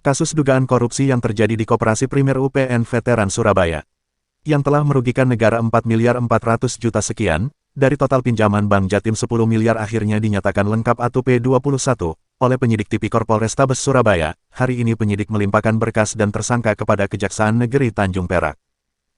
Kasus dugaan korupsi yang terjadi di Koperasi Primer UPN Veteran Surabaya, yang telah merugikan negara 4.400 juta sekian, dari total pinjaman Bank Jatim 10 miliar akhirnya dinyatakan lengkap atau P21, oleh penyidik Tipikor Polrestabes Surabaya. Hari ini penyidik melimpahkan berkas dan tersangka kepada Kejaksaan Negeri Tanjung Perak.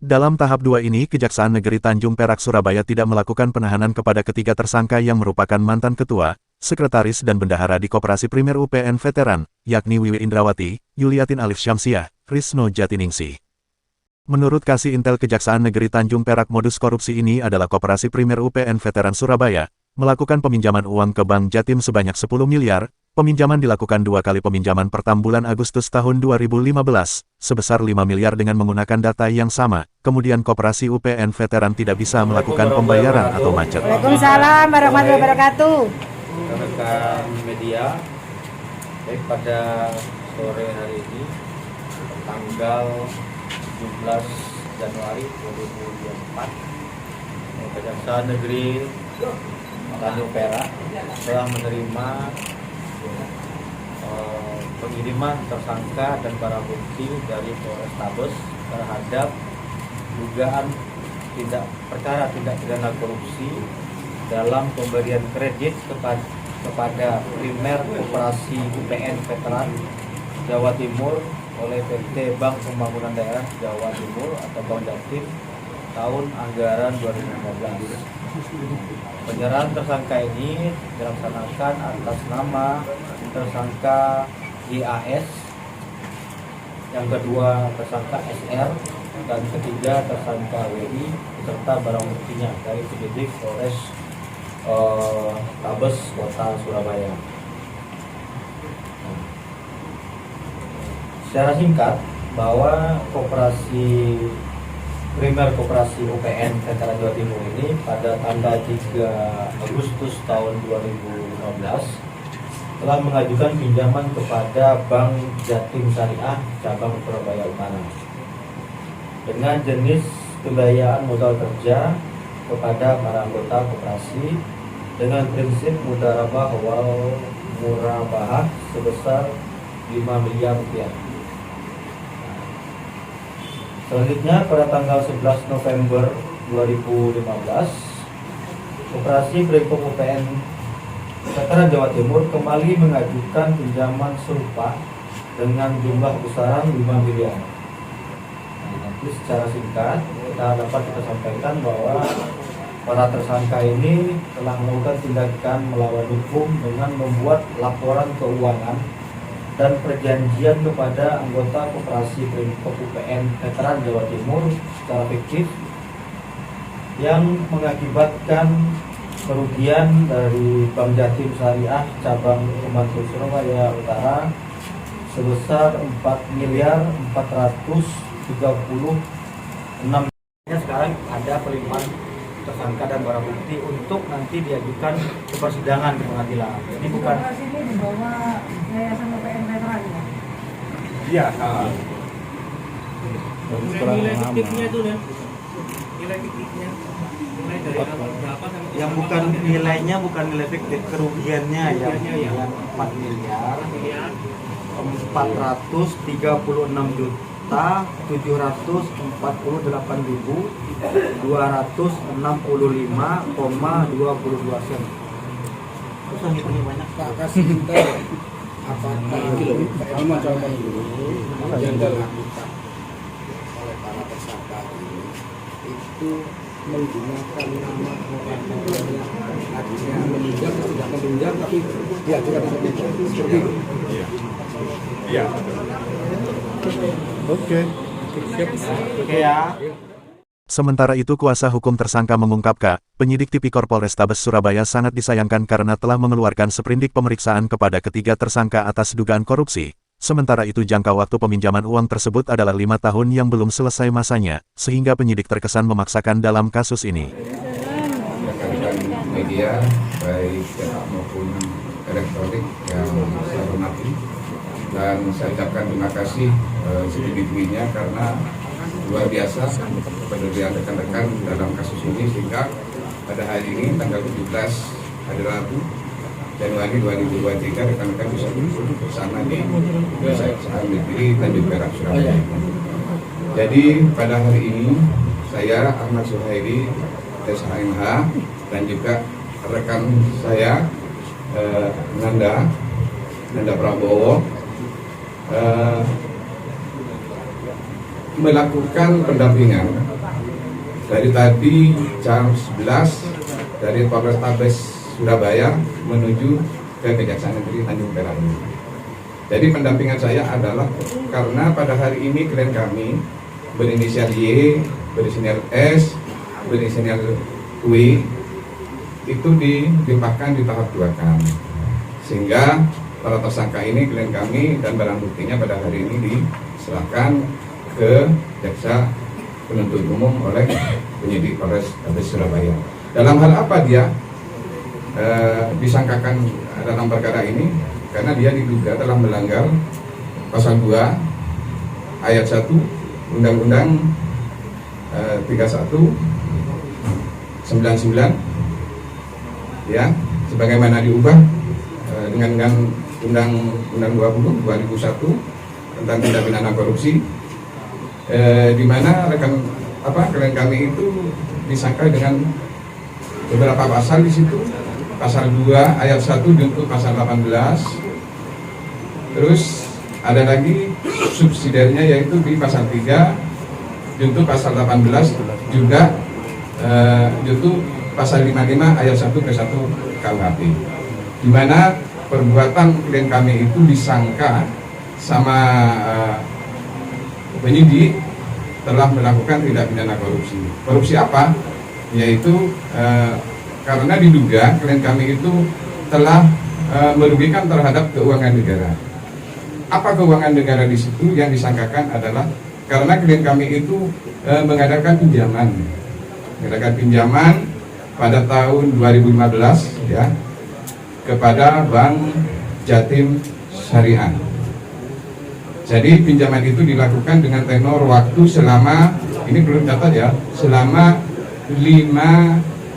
Dalam tahap 2 ini, Kejaksaan Negeri Tanjung Perak Surabaya tidak melakukan penahanan kepada ketiga tersangka yang merupakan mantan ketua, sekretaris dan bendahara di Koperasi Primer UPN Veteran, yakni Wiwi Indrawati, Yuliatin Alif Syamsiah, Risno Jatiningsih. Menurut Kasih Intel Kejaksaan Negeri Tanjung Perak, modus korupsi ini adalah Koperasi Primer UPN Veteran Surabaya melakukan peminjaman uang ke Bank Jatim sebanyak 10 miliar, peminjaman dilakukan 2 kali peminjaman per bulan Agustus tahun 2015, sebesar 5 miliar dengan menggunakan data yang sama, kemudian Koperasi UPN Veteran tidak bisa melakukan pembayaran atau macet. Waalaikumsalam warahmatullahi wabarakatuh. Rekan media, baik pada sore hari ini, tanggal 17 Januari 2024, Kejaksaan Negeri Tanjung Perak telah menerima pengiriman tersangka dan barang bukti dari Polrestabes terhadap dugaan perkara tindak pidana korupsi dalam pemberian kredit kepada Primer Koperasi UPN Veteran Jawa Timur oleh PT Bank Pembangunan Daerah Jawa Timur atau Bank Jatim tahun anggaran 2015. Penyerahan tersangka ini dilaksanakan atas nama tersangka GAS, yang kedua tersangka SR, dan ketiga tersangka WI beserta barang buktinya dari penyidik Polres Tabes Kota Surabaya. Secara singkat, bahwa Primer Koperasi UPN Veteran Jawa Timur ini pada tanggal 3 Agustus tahun 2015 telah mengajukan pinjaman kepada Bank Jatim Syariah cabang Surabaya Utara dengan jenis pembiayaan modal kerja kepada para anggota koperasi dengan prinsip mudharabah wal murabahah sebesar 5 miliar rupiah. Selanjutnya pada tanggal 11 November 2015, Koperasi Primer UPN Veteran Jawa Timur kembali mengajukan pinjaman serupa dengan jumlah besaran 5 miliar. Nanti secara singkat kita sampaikan bahwa para tersangka ini telah melakukan tindakan melawan hukum dengan membuat laporan keuangan dan perjanjian kepada anggota Koperasi Primer UPN Veteran Jawa Timur secara fiktif yang mengakibatkan kerugian dari Bank Jatim Syariah cabang Pemantul Surabaya Utara sebesar 4.436. Sekarang ada pelimpahan tersangka dan barang bukti untuk nanti diajukan ke persidangan di pengadilan. Jadi bukan ini dibawa Yayasan UPN Veteran ya? iya. Nilai fiktifnya itu ya, nilai fiktifnya mulai dari berapa sampai yang bukan nilainya, bukan nilai fiktif, kerugiannya yang 4 miliar 436 juta 748.265,22 sen. Susah ngitungnya banyak. Pak Kasih Intel, apakah pengajuan dulu yang dilakukan oleh para tersangka ini itu menggunakan nama orang yang akhirnya meninggal atau tidak meninggal tapi diajukan untuk meninggal seperti itu? Iya. Oke ya. Sementara itu, kuasa hukum tersangka mengungkapkan, penyidik Tipikor Polrestabes Surabaya sangat disayangkan karena telah mengeluarkan seprindik pemeriksaan kepada ketiga tersangka atas dugaan korupsi. Sementara itu, jangka waktu peminjaman uang tersebut adalah 5 tahun yang belum selesai masanya, sehingga penyidik terkesan memaksakan dalam kasus ini. Rekan-rekan media, baik cetak maupun elektronik yang saya hormati, dan saya ucapkan terima kasih setinggi-tingginya karena luar biasa kepedulian rekan-rekan dalam kasus ini, sehingga pada hari ini tanggal 17 hari Rabu Januari 2023 rekan-rekan bisa duduk bersama di Kejaksaan Negeri Tanjung Perak, Surabaya. Jadi pada hari ini saya Ahmad Suhairi SHMH dan juga rekan saya Nanda Prabowo melakukan pendampingan dari tadi jam 11 dari Polrestabes Surabaya menuju ke Kejaksaan Negeri Tanjung Perak ini. Jadi pendampingan saya adalah karena pada hari ini klien kami berinisial Y, berinisial S, berinisial W itu dilimpahkan di tahap 2 kami. Sehingga para tersangka ini klien kami dan barang buktinya pada hari ini diserahkan ke jaksa penuntut umum oleh penyidik Polrestabes Surabaya. Dalam hal apa dia disangkakan dalam perkara ini? Karena dia diduga telah melanggar pasal 2 ayat 1 Undang-Undang 3199 ya, sebagaimana diubah dengan Undang-Undang 20 2001 tentang tindak pidana korupsi, di mana klien kami itu disangka dengan beberapa pasal di situ, pasal 2 ayat 1 junto pasal 18, terus ada lagi subsidiarnya yaitu di pasal 3 junto pasal 18 juga junto pasal 55 ayat 1 ke 1 KUHP, di mana perbuatan klien kami itu disangka sama penyidik telah melakukan tindak pidana korupsi. Korupsi apa? Yaitu karena diduga klien kami itu telah merugikan terhadap keuangan negara. Apa keuangan negara di situ? Yang disangkakan adalah karena klien kami itu mengadakan pinjaman pada tahun 2015 ya kepada Bank Jatim Syariah. Jadi pinjaman itu dilakukan dengan tenor waktu selama, ini belum catat ya, selama 5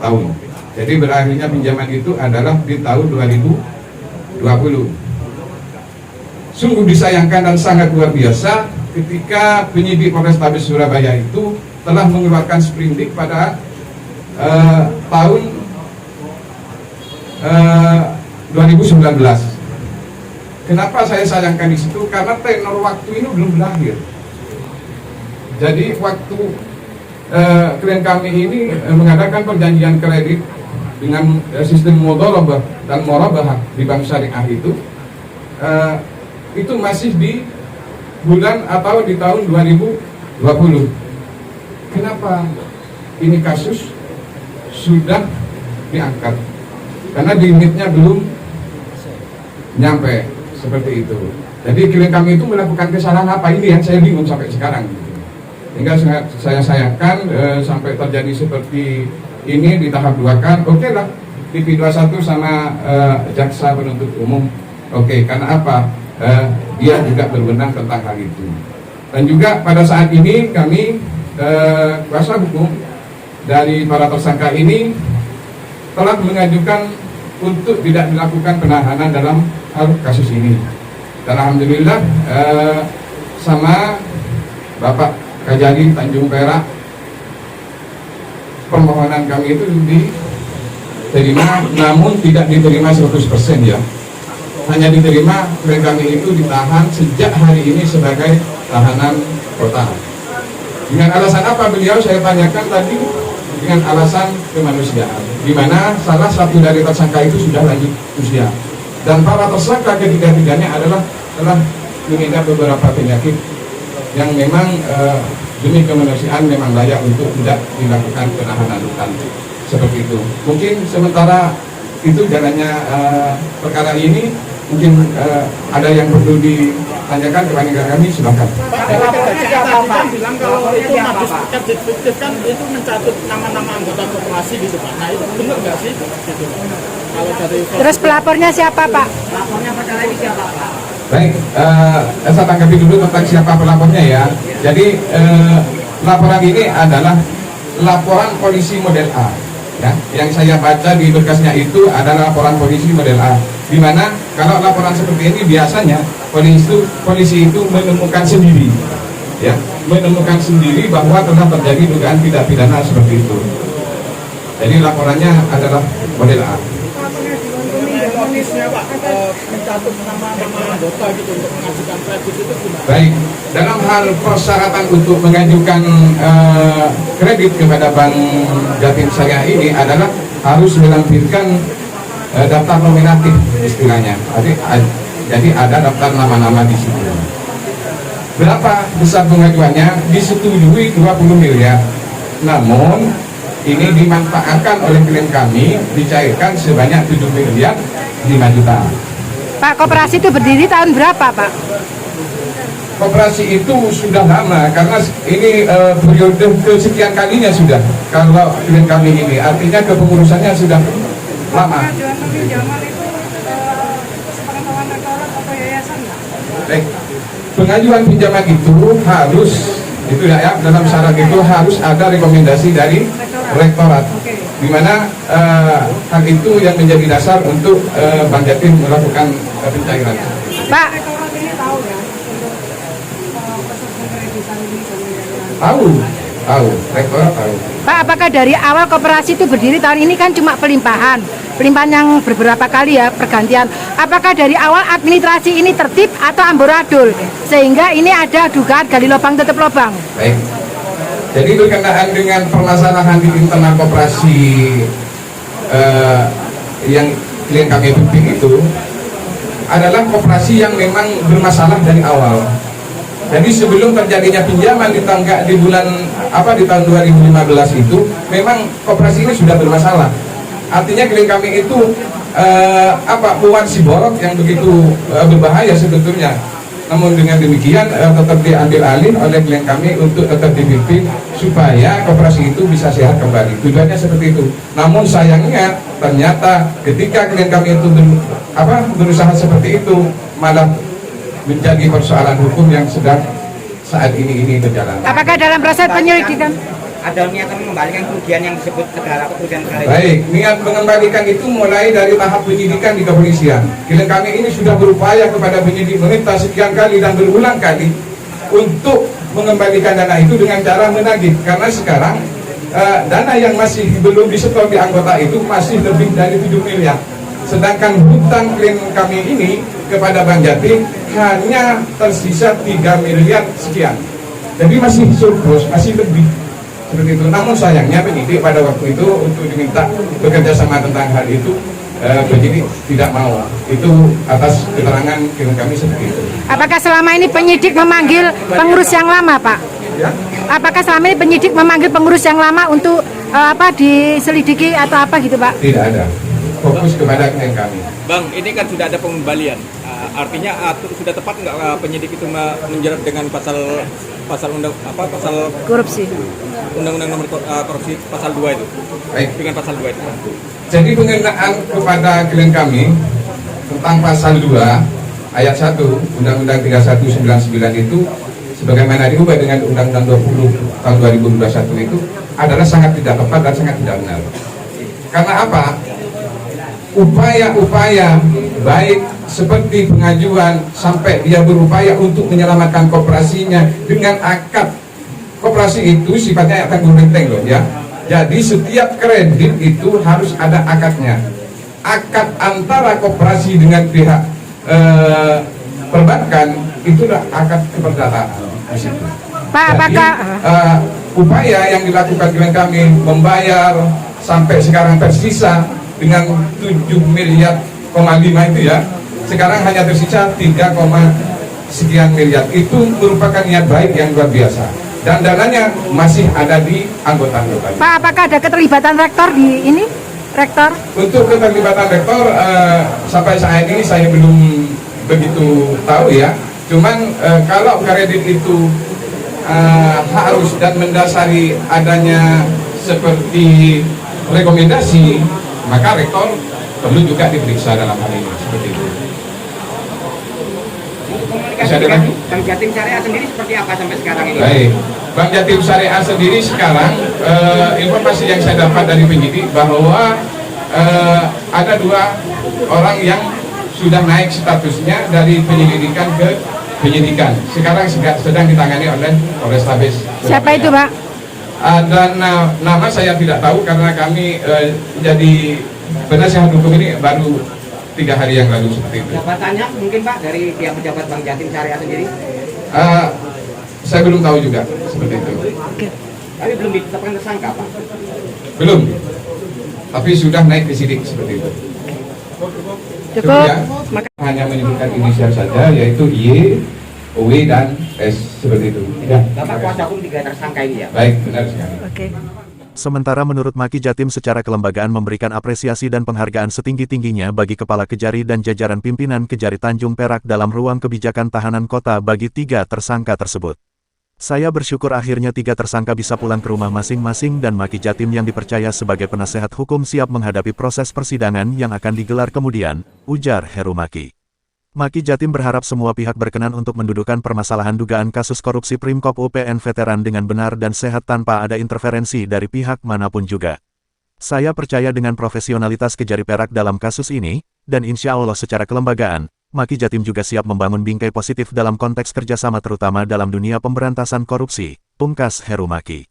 tahun. Jadi berakhirnya pinjaman itu adalah di tahun 2020. Sungguh disayangkan dan sangat luar biasa ketika penyidik Polrestabes Surabaya itu telah mengeluarkan sprindik pada tahun 2019. Kenapa saya sayangkan di situ? Karena tenor waktu ini belum berakhir. Jadi waktu klien kami ini mengadakan perjanjian kredit dengan sistem mudharabah dan murabahah di bank syariah itu masih di bulan atau di tahun 2020. Kenapa ini kasus sudah diangkat? Karena limitnya belum nyampe seperti itu. Jadi klien kami itu melakukan kesalahan apa ini yang saya bingung sampai sekarang. Hingga saya sayangkan sampai terjadi seperti ini di tahap 2 kan. Oke lah, PP21 sama jaksa penuntut umum. Oke, karena apa? Dia juga berwenang tentang hal itu. Dan juga pada saat ini kami kuasa hukum dari para tersangka ini telah mengajukan untuk tidak dilakukan penahanan dalam hal kasus ini. Dan alhamdulillah sama Bapak Kajari Tanjung Perak, permohonan kami itu diterima, namun tidak diterima 100% ya. Hanya diterima klien kami itu ditahan sejak hari ini sebagai tahanan kota. Dengan alasan apa beliau? Saya tanyakan tadi, dengan alasan kemanusiaan, di mana salah satu dari tersangka itu sudah lanjut usia, dan para tersangka ketiga-tiganya adalah telah mengidap beberapa penyakit yang memang demi kemanusiaan memang layak untuk tidak dilakukan penahanan rutan seperti itu. Mungkin sementara itu jalannya perkara ini. Mungkin ada yang perlu ditanyakan kepada kami, silakan. Pak bilang kalau itu modus fiktif kan itu mencatut nama-nama anggota koperasi gitu Pak. Nah itu benar nggak sih? Gitu. Kalau dari Terus pelapornya siapa Pak? lapornya perkara ini siapa Pak? Baik, saya tanggapi dulu tentang siapa pelapornya ya. Jadi laporan ini adalah laporan polisi model A. Ya, yang saya baca di berkasnya itu adalah laporan polisi model A, di mana kalau laporan seperti ini biasanya polisi itu menemukan sendiri, ya, menemukan sendiri bahwa telah terjadi dugaan tindak pidana seperti itu. Jadi laporannya adalah model A. Motifnya Pak, mencatut nama-nama anggota gitu untuk mengajukan kredit itu gimana? Baik, dalam hal persyaratan untuk mengajukan kredit kepada Bank Jatim Syariah ini adalah harus melampirkan daftar nominatif istilahnya. Jadi ada daftar nama-nama di situ. Berapa besar pengajuannya? Disetujui 20 miliar. Namun ini dimanfaatkan oleh klien kami, dicairkan sebanyak 7 miliar 5 juta. Pak, koperasi itu berdiri tahun berapa, Pak? Koperasi itu sudah lama karena ini periode kesekian kalinya sudah. Kalau klien kami ini artinya kepengurusannya sudah lama. Baik, pengajuan pinjaman itu harus itu ya, dalam syarat itu harus ada rekomendasi dari rektorat, di mana hal itu yang menjadi dasar untuk Bank Jatim melakukan pencairan. Pak, Tahu, rektorat tahu. Pak, apakah dari awal koperasi itu berdiri tahun ini kan cuma pelimpahan yang beberapa kali ya pergantian. Apakah dari awal administrasi ini tertib atau amburadul sehingga ini ada dugaan gali lubang tutup lubang? Baik. Jadi berkenaan dengan permasalahan di internal koperasi yang klien kami bimbing itu adalah koperasi yang memang bermasalah dari awal. Jadi sebelum terjadinya pinjaman di tahun 2015 itu memang koperasi ini sudah bermasalah. Artinya klien kami itu buat si borok yang begitu berbahaya sebetulnya. Namun dengan demikian tetap diambil alih oleh klien kami untuk tetap dipimpin supaya koperasi itu bisa sehat kembali. Tujuannya seperti itu. Namun sayangnya ternyata ketika klien kami itu berusaha seperti itu malah menjadi persoalan hukum yang sedang saat ini berjalan. Apakah dalam proses penyelidikan ada niatan mengembalikan kerugian yang disebut kerugian negara? Baik, niat mengembalikan itu mulai dari tahap penyidikan di kepolisian. Klien kami ini sudah berupaya kepada penyidik meminta sekian kali dan berulang kali untuk mengembalikan dana itu dengan cara menagih. Karena sekarang dana yang masih belum disetor di anggota itu masih lebih dari 7 miliar. Sedangkan hutang klien kami ini kepada Bank Jatim hanya tersisa 3 miliar sekian. Jadi masih surplus, masih lebih seperti itu. Namun sayangnya penyidik pada waktu itu untuk diminta bekerja sama tentang hal itu, penyidik tidak mau. Itu atas keterangan klien kami seperti itu. apakah selama ini penyidik memanggil pengurus yang lama, Pak? Ya? Apakah selama ini penyidik memanggil pengurus yang lama untuk diselidiki atau apa gitu, Pak? Tidak ada. Fokus kepada klien kami. Bang, ini kan sudah ada pengembalian. Artinya sudah tepat nggak penyidik itu menjerat dengan pasal Korupsi. Undang-Undang nomor korupsi pasal 2 itu. Baik. Dengan pasal 2 itu. Jadi pengenaan kepada klien kami tentang pasal 2 ayat 1 Undang-Undang 3199 itu sebagaimana diubah dengan Undang-Undang 20 tahun 2021 itu adalah sangat tidak tepat dan sangat tidak benar. Karena apa? Upaya-upaya baik seperti pengajuan sampai dia berupaya untuk menyelamatkan koperasinya dengan akad. Koperasi itu sifatnya akan berenteng loh ya. Jadi setiap kredit itu harus ada akadnya. Akad antara koperasi dengan pihak perbankan itulah akad keperdataan. Pak, apakah Upaya yang dilakukan dengan kami membayar sampai sekarang tersisa dengan 7 miliar, 5 itu ya, sekarang hanya tersisa 3, sekian miliar. Itu merupakan niat baik yang luar biasa dan dananya masih ada di anggota-anggota. Pak, apakah ada keterlibatan rektor di ini? Rektor? Untuk keterlibatan rektor sampai saat ini saya belum begitu tahu ya. Cuman kalau kredit itu harus dan mendasari adanya seperti rekomendasi, maka rektor perlu juga diperiksa dalam hal ini seperti itu. komunikasi Bisa dengan dengar? Bank Jatim Syariah sendiri seperti apa sampai sekarang ini? Baik, Bank Jatim Syariah sendiri sekarang informasi yang saya dapat dari penyidik bahwa ada 2 orang yang sudah naik statusnya dari penyelidikan ke penyidikan. Sekarang sedang ditangani oleh Polrestabes. Siapa itu, Pak? Dan nama saya tidak tahu karena kami jadi penasihat hukum ini baru 3 hari yang lalu seperti itu. Jabatannya mungkin Pak dari pihak pejabat Bank Jatim Syariah sendiri? Saya belum tahu juga seperti itu. Tapi belum ditetapkan tersangka Pak? Belum. Tapi sudah naik ke sidik seperti itu. Cukup. Kemudian, hanya menyebutkan inisial saja, yaitu Y, W, dan S seperti itu. Ya. Bapak kuasa hukum 3 tersangka ini ya? Baik, benar sekali. Oke. Sementara menurut Maki Jatim secara kelembagaan memberikan apresiasi dan penghargaan setinggi-tingginya bagi Kepala Kejari dan jajaran pimpinan Kejari Tanjung Perak dalam ruang kebijakan tahanan kota bagi 3 tersangka tersebut. Saya bersyukur akhirnya 3 tersangka bisa pulang ke rumah masing-masing dan Maki Jatim yang dipercaya sebagai penasehat hukum siap menghadapi proses persidangan yang akan digelar kemudian, ujar Heru Maki. Maki Jatim berharap semua pihak berkenan untuk mendudukan permasalahan dugaan kasus korupsi Primkop UPN Veteran dengan benar dan sehat tanpa ada interferensi dari pihak manapun juga. Saya percaya dengan profesionalitas Kejari Perak dalam kasus ini, dan insya Allah secara kelembagaan, Maki Jatim juga siap membangun bingkai positif dalam konteks kerjasama terutama dalam dunia pemberantasan korupsi, pungkas Heru Maki.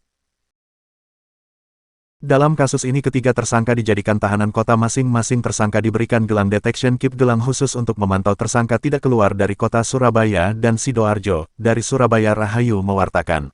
Dalam kasus ini ketiga tersangka dijadikan tahanan kota masing-masing tersangka diberikan gelang detection keep gelang khusus untuk memantau tersangka tidak keluar dari kota Surabaya dan Sidoarjo, dari Surabaya Rahayu mewartakan.